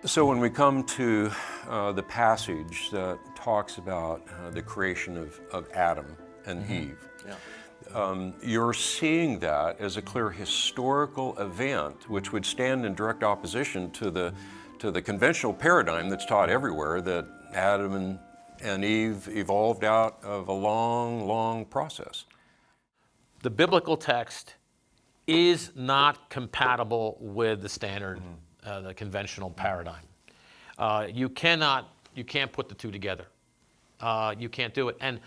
So when we come to the passage that talks about the creation of Adam and Eve, you're seeing that as a clear historical event, which would stand in direct opposition to the conventional paradigm that's taught everywhere, that Adam and Eve evolved out of a long, long process. The biblical text is not compatible with the standard, the conventional paradigm. You can't put the two together. You can't do it. And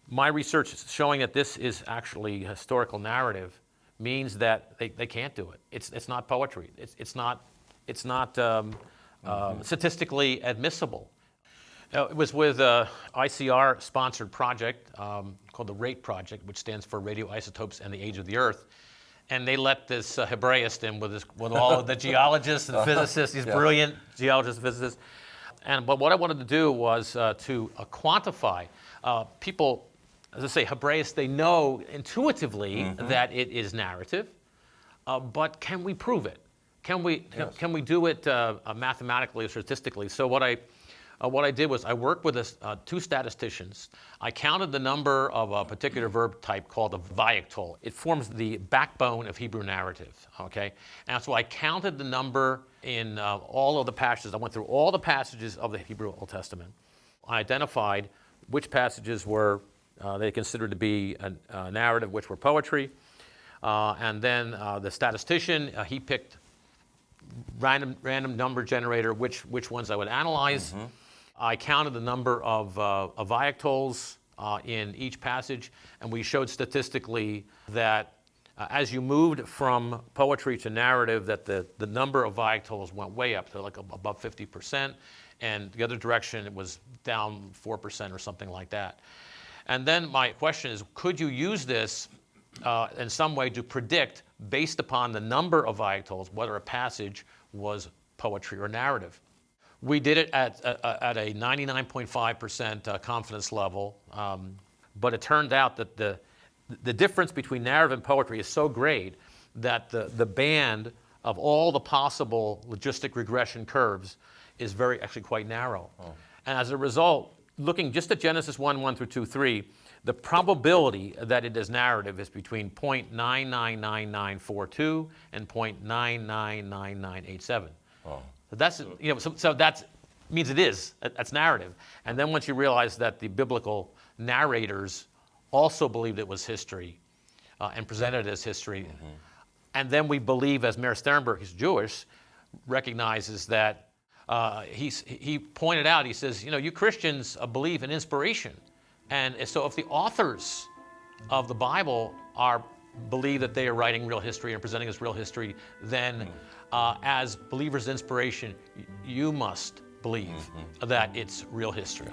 my research is showing that this is actually historical narrative, means that they can't do it. It's not poetry. It's not statistically admissible. It was with an ICR-sponsored project called the RATE Project, which stands for Radioisotopes and the Age of the Earth. And they let this Hebraist in with all of the geologists and physicists, these brilliant geologists and physicists. But what I wanted to do was to quantify. People, as I say, Hebraists, they know intuitively that it is narrative, but can we prove it? Can we do it mathematically or statistically? So what I did was I worked with two statisticians. I counted the number of a particular verb type called a 𝘉𝘦𝘺𝘺𝘴. It forms the backbone of Hebrew narrative, okay? And so I counted the number in all of the passages. I went through all the passages of the Hebrew Old Testament. I identified which passages were they considered to be a narrative, which were poetry. And then the statistician, he picked random number generator, which ones I would analyze. I counted the number of 𝘉𝘦𝘺𝘺s in each passage, and we showed statistically that as you moved from poetry to narrative, that the number of 𝘉𝘦𝘺s went way up to like above 50%, and the other direction it was down 4% or something like that. And then my question is, could you use this in some way to predict, based upon the number of 𝘉𝘦𝘺s, whether a passage was poetry or narrative? We did it at a 99.5% confidence level, but it turned out that the difference between narrative and poetry is so great that the band of all the possible logistic regression curves is actually quite narrow. And as a result, looking just at Genesis 1 through 2:3, the probability that it is narrative is between 0.999942 and 0.999987. That's, so that means it is. That's narrative. And then once you realize that the biblical narrators also believed it was history and presented it as history, and then we believe, as Mayor Sternberg, who's Jewish, recognizes that he pointed out, he says, you Christians believe in inspiration. And so if the authors of the Bible believe that they are writing real history and presenting us real history, then as believers in inspiration, you must believe that it's real history.